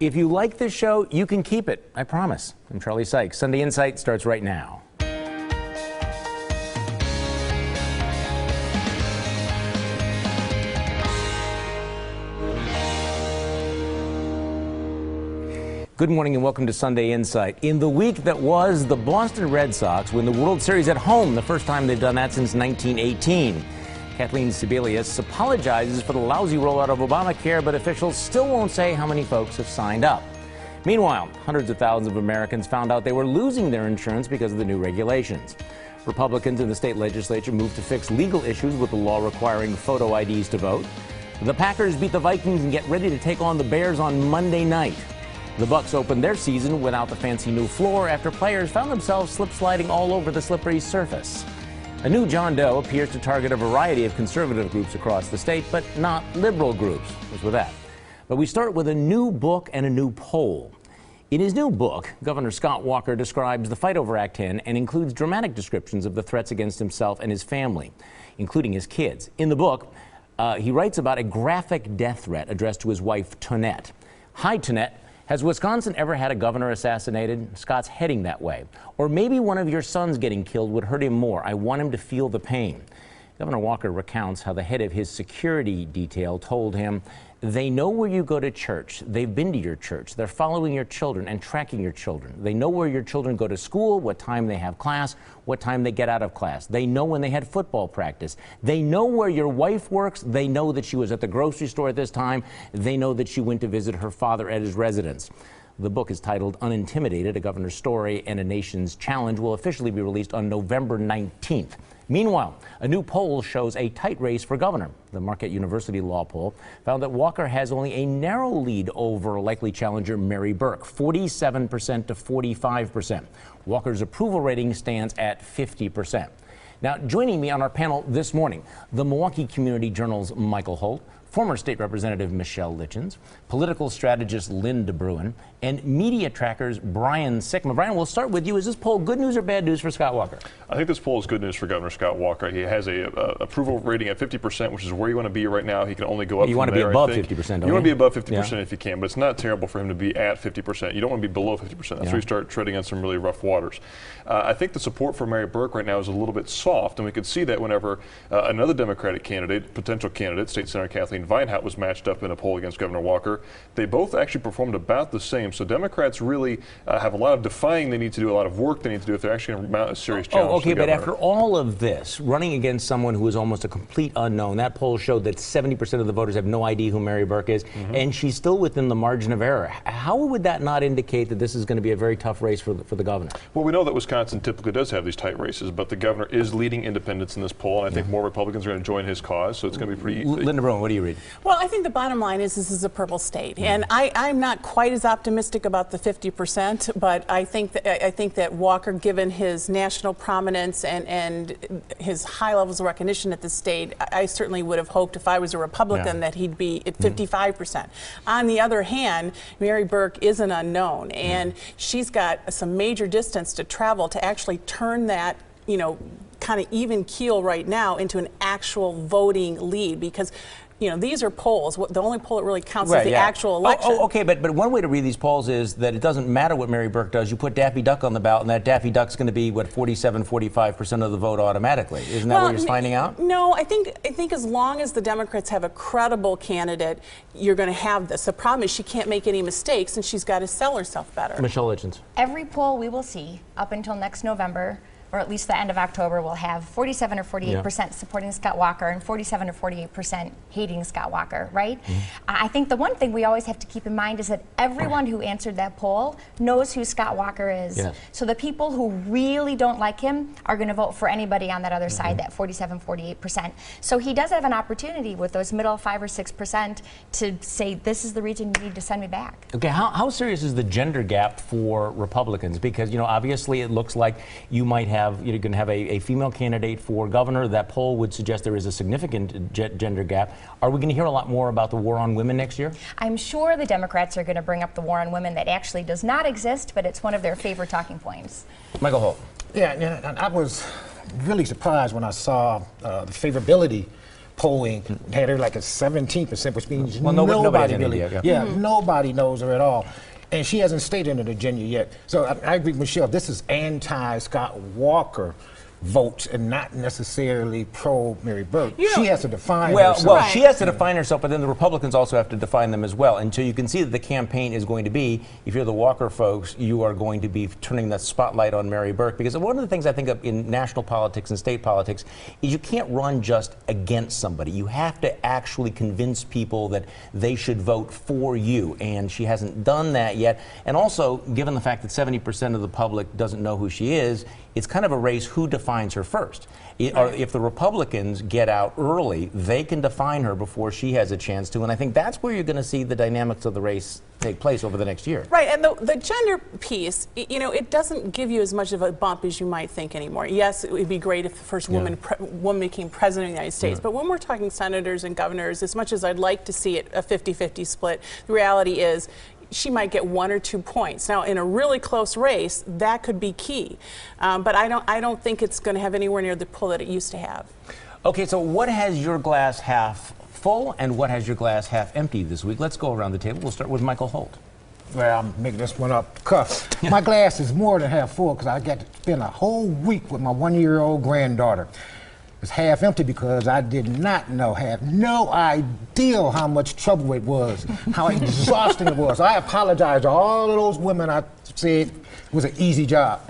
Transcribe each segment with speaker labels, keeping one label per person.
Speaker 1: If you like this show, you can keep it. I promise. I'm Charlie Sykes. Sunday Insight starts right now. Good morning and welcome to Sunday Insight. In the week that was, the Boston Red Sox win the World Series at home, the first time they've done that since 1918. Kathleen Sebelius apologizes for the lousy rollout of Obamacare, but officials still won't say how many folks have signed up. Meanwhile, hundreds of thousands of Americans found out they were losing their insurance because of the new regulations. Republicans in the state legislature moved to fix legal issues with the law requiring photo IDs to vote. The Packers beat the Vikings and get ready to take on the Bears on Monday night. The Bucks opened their season without the fancy new floor after players found themselves slip-sliding all over the slippery surface. A new John Doe appears to target a variety of conservative groups across the state, but not liberal groups. What's with that? But we start with a new book and a new poll. In his new book, Governor Scott Walker describes the fight over Act 10 and includes dramatic descriptions of the threats against himself and his family, including his kids. In the book, he writes about a graphic death threat addressed to his wife, Tonette. Hi, Tonette. Has Wisconsin ever had a governor assassinated? Scott's heading that way. Or maybe one of your sons getting killed would hurt him more. I want him to feel the pain. Governor Walker recounts how the head of his security detail told him, they know where you go to church. They've been to your church. They're following your children and tracking your children. They know where your children go to school, what time they have class, what time they get out of class. They know when they had football practice. They know where your wife works. They know that she was at the grocery store at this time. They know that she went to visit her father at his residence. The book is titled Unintimidated, A Governor's Story and a Nation's Challenge, will officially be released on November 19th. Meanwhile, a new poll shows a tight race for governor. The Marquette University law poll found that Walker has only a narrow lead over likely challenger Mary Burke, 47% to 45%. Walker's approval rating stands at 50%. Now, joining me on our panel this morning, the Milwaukee Community Journal's Michael Holt, former State Representative Michelle Litjens, political strategist Lynn DeBruin, and media trackers Brian Sikma. Brian, we'll start with you. Is this poll good news or bad news for Scott Walker?
Speaker 2: I think this poll is good news for Governor Scott Walker. He has a approval rating at 50%, which is where you want to be right now. He can only go up
Speaker 1: you
Speaker 2: from there.
Speaker 1: You want to be above 50%, don't you?
Speaker 2: You want to be above 50% if you can, but it's not terrible for him to be at 50%. You don't want to be below 50%. That's where you start treading on some really rough waters. I think the support for Mary Burke right now is a little bit soft, and we could see that whenever another Democratic candidate, potential candidate, State Senator Kathleen Vinehout, was matched up in a poll against Governor Walker. They both actually performed about the same. So Democrats really have a lot of defying they need to do, a lot of work they need to do if they're actually going to mount a serious challenge.
Speaker 1: Oh, okay, but after all of this, running against someone who is almost a complete unknown, that poll showed that 70% of the voters have no idea who Mary Burke is, and she's still within the margin of error. How would that not indicate that this is going to be a very tough race for the governor? Well,
Speaker 2: we know that Wisconsin typically does have these tight races, but the governor is leading independents in this poll, and I think more Republicans are going to join his cause, so it's going to be pretty.
Speaker 1: Linda Brown, what do you read?
Speaker 3: Well, I think the bottom line is this is a purple state, and I'm not quite as optimistic about the 50%, but I think that Walker, given his national prominence and his high levels of recognition at the state, I certainly would have hoped if I was a Republican that he'd be at 55%. On the other hand, Mary Burke is an unknown, and she's got some major distance to travel to actually turn that, kind of even keel right now into an actual voting lead, because these are polls. The only poll that really counts is the actual election.
Speaker 1: Okay, but one way to read these polls is that it doesn't matter what Mary Burke does. You put Daffy Duck on the ballot, and that Daffy Duck's going to be, 45% of the vote automatically. Isn't that what you're finding out?
Speaker 3: No, I think as long as the Democrats have a credible candidate, you're going to have this. The problem is she can't make any mistakes, and she's got to sell herself better.
Speaker 1: Michelle Litjens.
Speaker 4: Every poll we will see up until next November, or at least the end of October, will have 47 or 48% supporting Scott Walker and 47 or 48% hating Scott Walker, right? I think the one thing we always have to keep in mind is that everyone who answered that poll knows who Scott Walker is. So the people who really don't like him are going to vote for anybody on that other side, that 47, 48%. So he does have an opportunity with those middle 5 or 6% to say, this is the reason you need to send me back.
Speaker 1: Okay, how serious is the gender gap for Republicans? Because, obviously it looks like you might have you're going to have a female candidate for governor. That poll would suggest there is a significant gender gap. Are we going to hear a lot more about the war on women next year?
Speaker 4: I'm sure the Democrats are going to bring up the war on women that actually does not exist, but it's one of their favorite talking points.
Speaker 1: Michael Holt.
Speaker 5: Yeah, I was really surprised when I saw the favorability polling had her like at 17%, which means
Speaker 1: nobody
Speaker 5: nobody
Speaker 1: has any
Speaker 5: really,
Speaker 1: idea,
Speaker 5: nobody knows her at all. And she hasn't stated in Virginia yet. So I agree with Michelle, this is anti-Scott Walker votes and not necessarily pro-Mary Burke. She has to define herself.
Speaker 1: Well, she has to define herself, but then the Republicans also have to define them as well. And so you can see that the campaign is going to be, if you're the Walker folks, you are going to be turning the spotlight on Mary Burke. Because one of the things I think of in national politics and state politics is you can't run just against somebody. You have to actually convince people that they should vote for you. And she hasn't done that yet. And also, given the fact that 70% of the public doesn't know who she is, it's kind of a race who defines her first. Or if the Republicans get out early, they can define her before she has a chance to. And I think that's where you're going to see the dynamics of the race take place over the next year.
Speaker 3: Right, and the gender piece, it doesn't give you as much of a bump as you might think anymore. Yes, it would be great if the first woman became president of the United States, but when we're talking senators and governors, as much as I'd like to see it a 50-50 split, the reality is she might get 1 or 2 points. Now, in a really close race, that could be key. But I don't think it's going to have anywhere near the pull that it used to have.
Speaker 1: Okay, so what has your glass half full and what has your glass half empty this week? Let's go around the table. We'll start with Michael Holt.
Speaker 5: Well, I'm making this one up cuff. My glass is more than half full because I got to spend a whole week with my 1-year-old granddaughter. It's half empty because I did not know, had no idea how much trouble it was, how exhausting it was. I apologize to all of those women I said it was an easy job.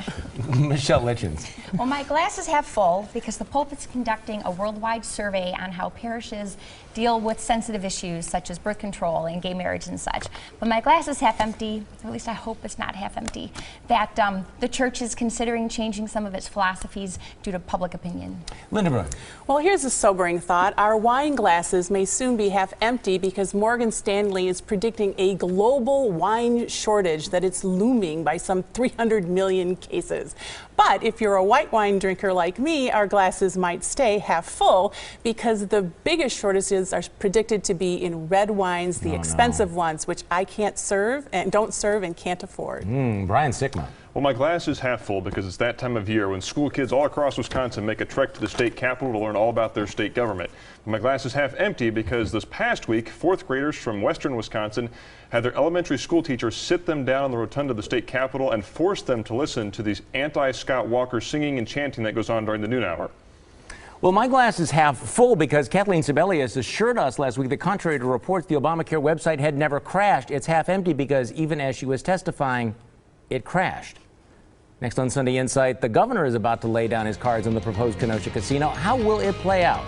Speaker 1: Michelle Litjens.
Speaker 4: Well, my glass is half full because the Pope is conducting a worldwide survey on how parishes deal with sensitive issues such as birth control and gay marriage and such. But my glass is half empty, or at least I hope it's not half empty, that the church is considering changing some of its philosophies due to public opinion.
Speaker 1: Linda Brun.
Speaker 3: Well, here's a sobering thought. Our wine glasses may soon be half empty because Morgan Stanley is predicting a global wine shortage, that it's looming by some 300 million cases. But if you're a white wine drinker like me, our glasses might stay half full because the biggest shortages are predicted to be in red wines, the expensive ones, which I can't serve and don't serve and can't afford.
Speaker 1: Brian Sikma.
Speaker 2: Well, my glass is half full because it's that time of year when school kids all across Wisconsin make a trek to the state capitol to learn all about their state government. My glass is half empty because this past week, 4th graders from western Wisconsin had their elementary school teachers sit them down on the rotunda of the state capitol and force them to listen to these anti-Scott Walker singing and chanting that goes on during the noon hour.
Speaker 1: Well, my glass is half full because Kathleen Sebelius assured us last week that contrary to reports, the Obamacare website had never crashed. It's half empty because even as she was testifying, it crashed. Next on Sunday Insight, the governor is about to lay down his cards on the proposed Kenosha casino. How will it play out?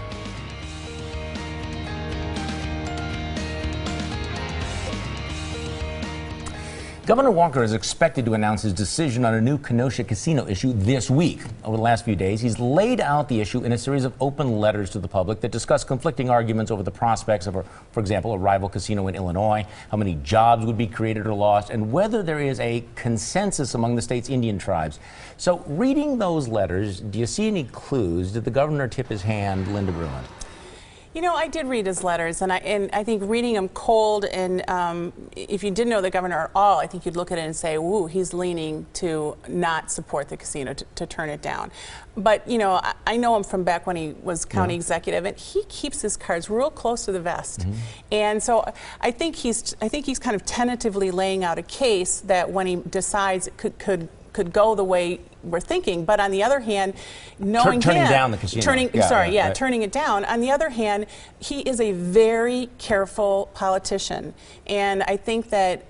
Speaker 1: Governor Walker is expected to announce his decision on a new Kenosha casino issue this week. Over the last few days, he's laid out the issue in a series of open letters to the public that discuss conflicting arguments over the prospects of, for example, a rival casino in Illinois, how many jobs would be created or lost, and whether there is a consensus among the state's Indian tribes. So, reading those letters, do you see any clues? Did the governor tip his hand, Linda Bruin?
Speaker 3: You know, I did read his letters, and I think reading them cold, and if you didn't know the governor at all, I think you'd look at it and say, "Ooh, he's leaning to not support the casino, to turn it down." But you know, I know him from back when he was county executive, and he keeps his cards real close to the vest. And so I think he's kind of tentatively laying out a case that when he decides it could go the way we're thinking. But on the other hand, knowing
Speaker 1: turning
Speaker 3: him,
Speaker 1: down the casino.
Speaker 3: turning it down. On the other hand, he is a very careful politician, and I think that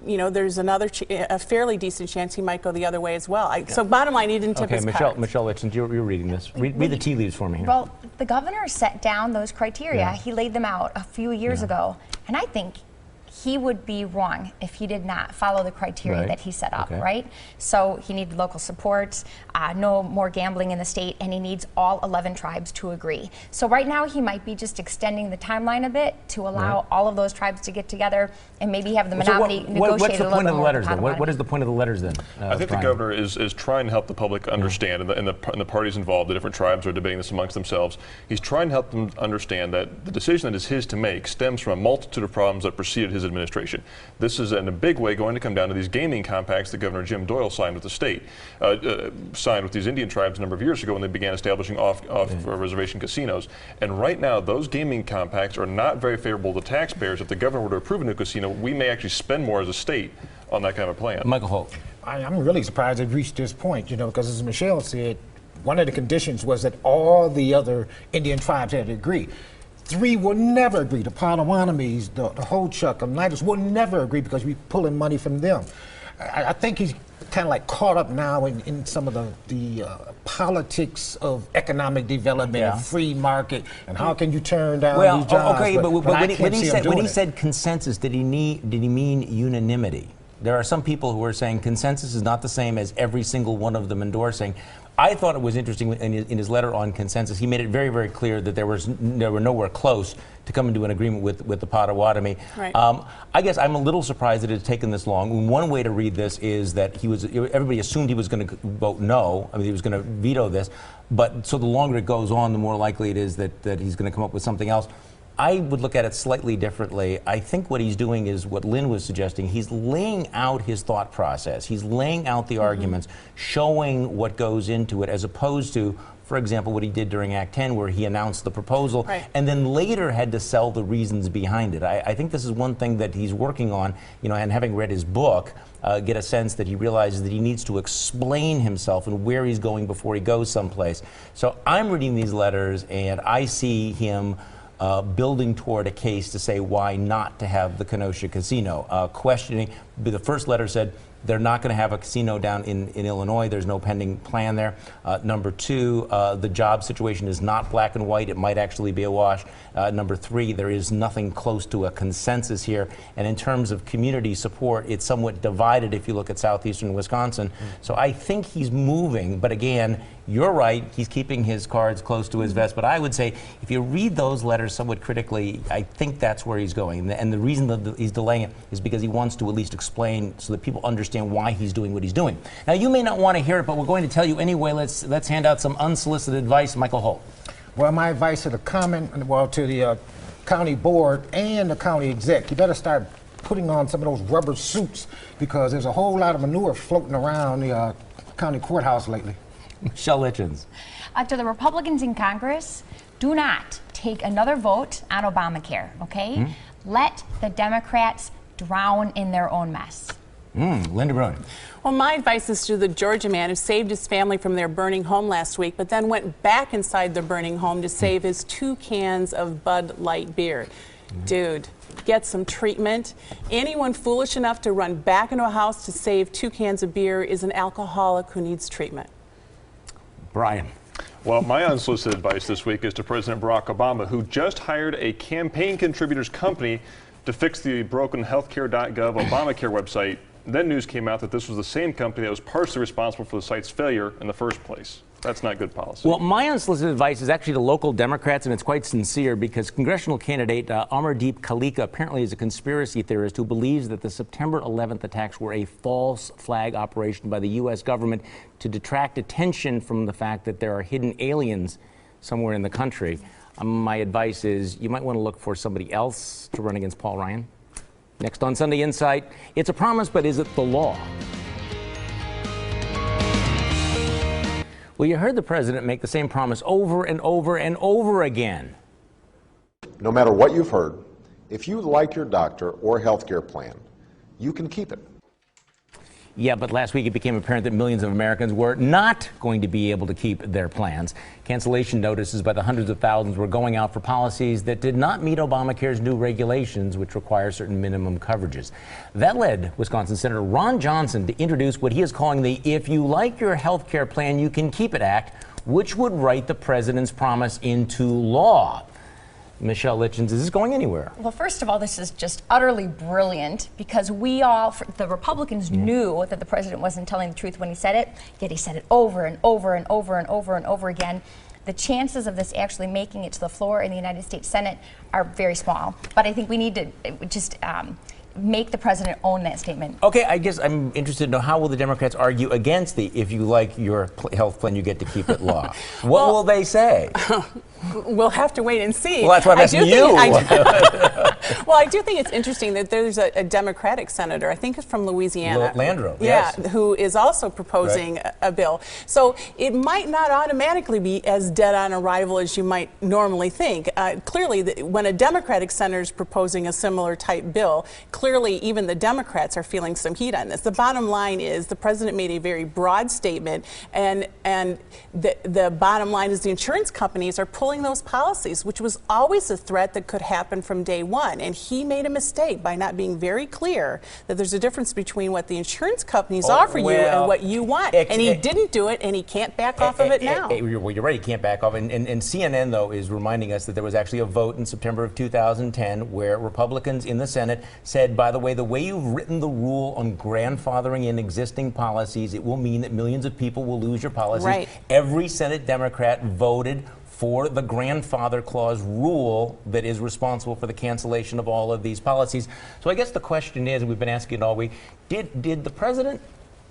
Speaker 3: you know, there's a fairly decent chance he might go the other way as well. So bottom line, he didn't tip his cards.
Speaker 1: Michelle Litjens, you're reading this. Read the tea leaves for me here.
Speaker 4: Well, the governor set down those criteria. He laid them out a few years ago, and I think he would be wrong if he did not follow the criteria that he set up, right? So he needed local support, no more gambling in the state, and he needs all 11 tribes to agree. So right now he might be just extending the timeline a bit to allow all of those tribes to get together and maybe have the Menominee negotiate a little bit more.
Speaker 1: What is the point of the letters then?
Speaker 2: I think the governor is trying to help the public understand, and the parties involved, the different tribes are debating this amongst themselves. He's trying to help them understand that the decision that is his to make stems from a multitude of problems that preceded his administration. This is in a big way going to come down to these gaming compacts that Governor Jim Doyle signed with the state, signed with these Indian tribes a number of years ago when they began establishing off-reservation casinos. And right now, those gaming compacts are not very favorable to taxpayers. If the governor were to approve a new casino, we may actually spend more as a state on that kind of a plan.
Speaker 1: Michael Holt.
Speaker 5: I'm really surprised they've reached this point, you know, because as Michelle said, one of the conditions was that all the other Indian tribes had to agree. 3 will never agree. The Potawatomis, the Ho-Chunk, the Oneidas will never agree because we're pulling money from them. I think he's kind of like caught up now in some of the politics of economic development and free market, and how can you turn down these jobs?
Speaker 1: Okay, but when he said consensus, did he mean unanimity? There are some people who are saying consensus is not the same as every single one of them endorsing. I thought it was interesting in his letter on consensus. He made it very, very clear that there were nowhere close to coming to an agreement with the Potawatomi.
Speaker 3: Right.
Speaker 1: I guess I'm a little surprised that it's taken this long. One way to read this is that everybody assumed he was going to vote no. I mean, he was going to veto this. But so the longer it goes on, the more likely it is that he's going to come up with something else. I would look at it slightly differently. I think what he's doing is what Lynn was suggesting. He's laying out his thought process. He's laying out the arguments, showing what goes into it, as opposed to, for example, what he did during Act 10, where he announced the proposal and then later had to sell the reasons behind it. I think this is one thing that he's working on, you know, and having read his book, get a sense that he realizes that he needs to explain himself and where he's going before he goes someplace. So I'm reading these letters, and I see him building toward a case to say why not to have the Kenosha casino. Questioning, the first letter said they're not going to have a casino down in Illinois. There's no pending plan there. Number 2, the job situation is not black and white. It might actually be a wash. Number 3, there is nothing close to a consensus here. And in terms of community support, it's somewhat divided if you look at southeastern Wisconsin. So I think he's moving, but again, you're right, he's keeping his cards close to his vest. But I would say, if you read those letters somewhat critically, I think that's where he's going. And the reason that he's delaying it is because he wants to at least explain so that people understand why he's doing what he's doing. Now, you may not want to hear it, but we're going to tell you anyway. Let's hand out some unsolicited advice. Michael Holt.
Speaker 5: Well, my advice to the county board and the county exec, you better start putting on some of those rubber suits, because there's a whole lot of manure floating around the county courthouse lately.
Speaker 1: Michelle Litjens.
Speaker 4: To the Republicans in Congress, do not take another vote on Obamacare, okay? Let the Democrats drown in their own mess.
Speaker 1: Lynn DeBruin.
Speaker 3: Well, my advice is to the Georgia man who saved his family from their burning home last week, but then went back inside the burning home to save his 2 cans of Bud Light beer. Dude, get some treatment. Anyone foolish enough to run back into a house to save 2 cans of beer is an alcoholic who needs treatment.
Speaker 1: Brian.
Speaker 2: Well, my unsolicited advice this week is to President Barack Obama, who just hired a campaign contributors company to fix the broken healthcare.gov Obamacare website. Then news came out that this was the same company that was partially responsible for the site's failure in the first place. That's not good policy.
Speaker 1: Well, my unsolicited advice is actually to local Democrats, and it's quite sincere, because congressional candidate Amardeep Kalika apparently is a conspiracy theorist who believes that the September 11th attacks were a false flag operation by the U.S. government to detract attention from the fact that there are hidden aliens somewhere in the country. My advice is you might want to look for somebody else to run against Paul Ryan. Next on Sunday Insight, it's a promise, but is it the law? Well, you heard the president make the same promise over and over and over again.
Speaker 6: No matter what you've heard, if you like your doctor or healthcare plan, you can keep it.
Speaker 1: Yeah, but last week it became apparent that millions of Americans were not going to be able to keep their plans. Cancellation notices by the hundreds of thousands were going out for policies that did not meet Obamacare's new regulations, which require certain minimum coverages. That led Wisconsin Senator Ron Johnson to introduce what he is calling the If You Like Your Health Care Plan, You Can Keep It Act, which would write the president's promise into law. Michelle Litjens, is this going anywhere?
Speaker 4: Well, first of all, this is just utterly brilliant, because we all, the Republicans, knew that the president wasn't telling the truth when he said it, yet he said it over and over and over and over and over again. The chances of this actually making it to the floor in the United States Senate are very small. But I think we need to just make the president own that statement.
Speaker 1: Okay, I guess I'm interested to know, how will the Democrats argue against the If You Like Your Health Plan, You Get to Keep It law? What will they say?
Speaker 3: We'll have to wait and see.
Speaker 1: Well, that's why I'm asking you.
Speaker 3: Well, I do think it's interesting that there's a Democratic senator, I think it's from Louisiana.
Speaker 1: Landrieu,
Speaker 3: yeah,
Speaker 1: yes.
Speaker 3: who is also proposing a bill. So it might not automatically be as dead on arrival as you might normally think. Clearly, when a Democratic senator is proposing a similar type bill, clearly even the Democrats are feeling some heat on this. The bottom line is the president made a very broad statement, and the bottom line is the insurance companies are pulling those policies, which was always a threat that could happen from day one. And he made a mistake by not being very clear that there's a difference between what the insurance companies offer you and what you want. And he didn't do it, and he can't back off of it now.
Speaker 1: Well, you're right, he can't back off. And CNN, though, is reminding us that there was actually a vote in September of 2010 where Republicans in the Senate said, by the way you've written the rule on grandfathering in existing policies, it will mean that millions of people will lose your policies.
Speaker 3: Right.
Speaker 1: Every Senate Democrat voted for the grandfather clause rule that is responsible for the cancellation of all of these policies. So I guess the question is, and we've been asking it all week, did the president,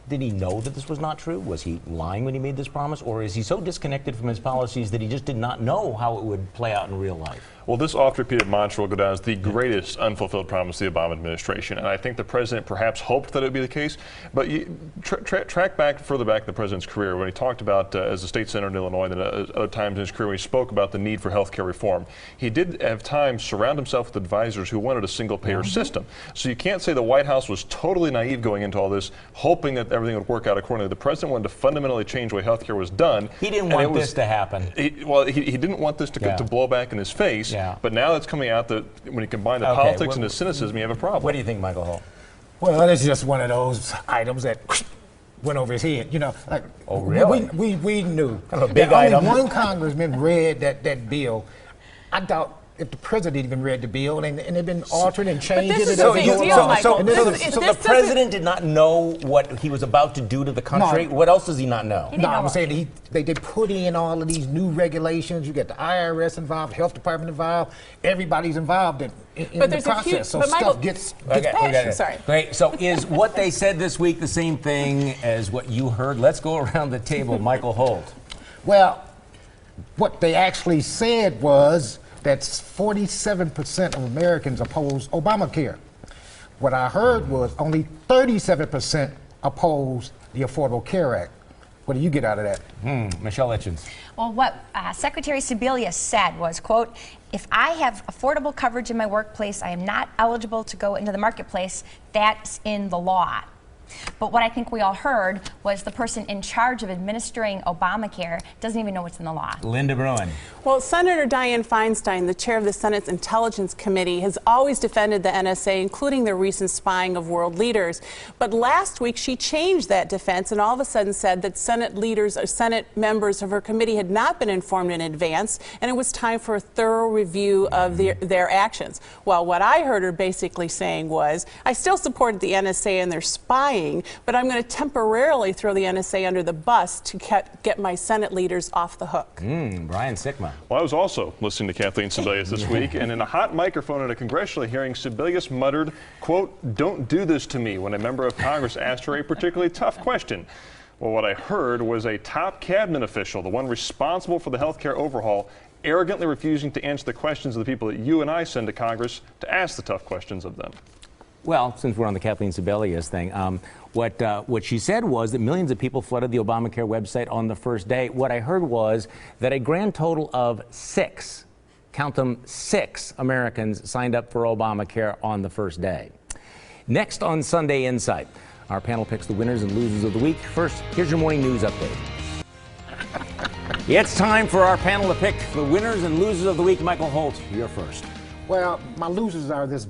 Speaker 1: did he know that this was not true? Was he lying when he made this promise? Or is he so disconnected from his policies that he just did not know how it would play out in real life?
Speaker 2: Well, this oft-repeated mantra will go down as the greatest unfulfilled promise of the Obama administration, and I think the president perhaps hoped that it would be the case. But you track back further back in the president's career when he talked about, as a state senator in Illinois, and other times in his career when he spoke about the need for health care reform. He did have time surround himself with advisors who wanted a single-payer system. So you can't say the White House was totally naive going into all this, hoping that everything would work out accordingly. The president wanted to fundamentally change the way health care was done.
Speaker 1: He didn't want this to happen.
Speaker 2: He didn't want this to blow back in his face. Yeah. But now it's coming out that when you combine the politics and the cynicism, you have a problem.
Speaker 1: What do you think, Michael Holt?
Speaker 5: Well, it's just one of those items that went over his head. You know, like,
Speaker 1: oh, really?
Speaker 5: We knew
Speaker 1: kind of a big
Speaker 5: that
Speaker 1: item.
Speaker 5: Only one congressman read that bill. I doubt if the president even read the bill, and they've been altering and changing it.
Speaker 1: So the president did not know what he was about to do to the country? No. What else does he not know?
Speaker 5: No, I'm saying they put in all of these new regulations. You get the IRS involved, health department involved. Everybody's involved in the process. So stuff gets passed.
Speaker 3: Sorry.
Speaker 1: Great. So is what they said this week the same thing as what you heard? Let's go around the table. Michael Holt.
Speaker 5: Well, what they actually said was that 47% of Americans oppose Obamacare. What I heard was only 37% oppose the Affordable Care Act. What do you get out of that?
Speaker 1: Michelle Litjens.
Speaker 4: Well, what Secretary Sebelius said was, quote, if I have affordable coverage in my workplace, I am not eligible to go into the marketplace. That's in the law. But what I think we all heard was the person in charge of administering Obamacare doesn't even know what's in the law.
Speaker 1: DeBruin.
Speaker 3: Well, Senator Dianne Feinstein, the chair of the Senate's Intelligence Committee, has always defended the NSA, including their recent spying of world leaders. But last week, she changed that defense and all of a sudden said that Senate leaders or Senate members of her committee had not been informed in advance, and it was time for a thorough review of their actions. Well, what I heard her basically saying was, I still supported the NSA and their spying, but I'm going to temporarily throw the NSA under the bus to get my Senate leaders off the hook.
Speaker 1: Brian Sikma.
Speaker 2: Well, I was also listening to Kathleen Sebelius this week, and in a hot microphone at a congressional hearing, Sebelius muttered, quote, "Don't do this to me," when a member of Congress asked her a particularly tough question. Well, what I heard was a top cabinet official, the one responsible for the health care overhaul, arrogantly refusing to answer the questions of the people that you and I send to Congress to ask the tough questions of them.
Speaker 1: Well, since we're on the Kathleen Sebelius thing, what she said was that millions of people flooded the Obamacare website on the first day. What I heard was that a grand total of 6, count them 6 Americans signed up for Obamacare on the first day. Next on Sunday Insight, our panel picks the winners and losers of the week. First, here's your morning news update. It's time for our panel to pick the winners and losers of the week. Michael Holt, you're first.
Speaker 5: Well, my losers are this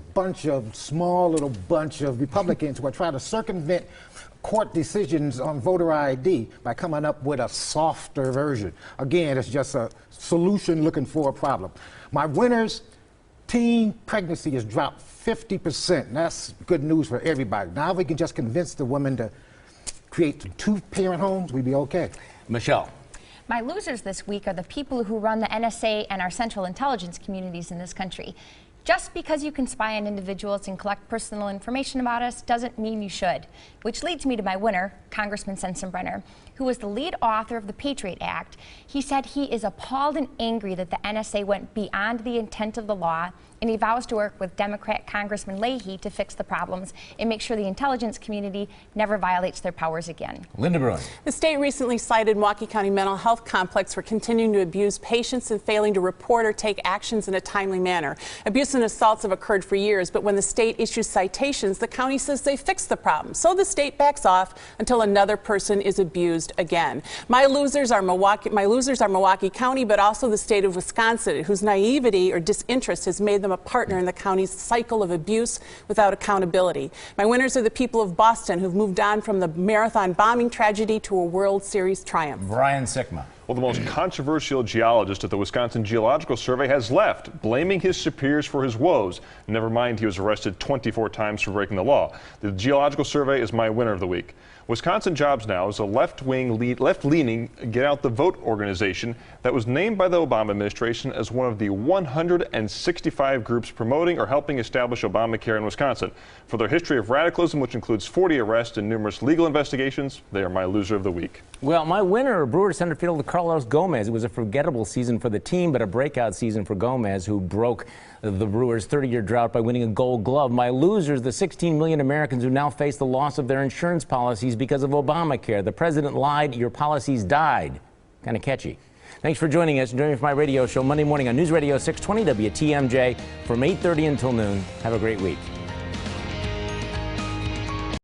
Speaker 5: small little bunch of Republicans who are trying to circumvent court decisions on voter ID by coming up with a softer version. Again, it's just a solution looking for a problem. My winners, teen pregnancy has dropped 50%. That's good news for everybody. Now if we can just convince the women to create 2-parent homes, we'd be okay.
Speaker 1: Michelle.
Speaker 4: My losers this week are the people who run the NSA and our central intelligence communities in this country. Just because you can spy on individuals and collect personal information about us doesn't mean you should. Which leads me to my winner, Congressman Sensenbrenner, who was the lead author of the Patriot Act. He said he is appalled and angry that the NSA went beyond the intent of the law and he vows to work with Democrat Congressman Leahy to fix the problems and make sure the intelligence community never violates their powers again.
Speaker 1: Linda Bruin.
Speaker 3: The state recently cited Milwaukee County Mental Health Complex for continuing to abuse patients and failing to report or take actions in a timely manner. Abuse and assaults have occurred for years, but when the state issues citations, the county says they fixed the problem. So the state backs off until another person is abused again. My losers are Milwaukee County, but also the state of Wisconsin, whose naivety or disinterest has made them a partner in the county's cycle of abuse without accountability. My winners are the people of Boston, who've moved on from the marathon bombing tragedy to a World Series triumph.
Speaker 1: Brian Sikma.
Speaker 2: Well, the most controversial geologist at the Wisconsin Geological Survey has left, blaming his superiors for his woes. Never mind, he was arrested 24 times for breaking the law. The Geological Survey is my winner of the week. Wisconsin Jobs Now is a left-leaning Get Out the Vote organization that was named by the Obama administration as one of the 165 groups promoting or helping establish Obamacare in Wisconsin. For their history of radicalism, which includes 40 arrests and numerous legal investigations, they are my loser of the week.
Speaker 1: Well, my winner, Brewer center fielder Carlos Gomez. It was a forgettable season for the team, but a breakout season for Gomez, who broke the Brewers' 30-year drought by winning a Gold Glove. My losers, the 16 million Americans who now face the loss of their insurance policies because of Obamacare. The president lied, your policies died. Kind of catchy. Thanks for joining us and joining me for my radio show Monday morning on News Radio 620 WTMJ from 8:30 until noon. Have a great week.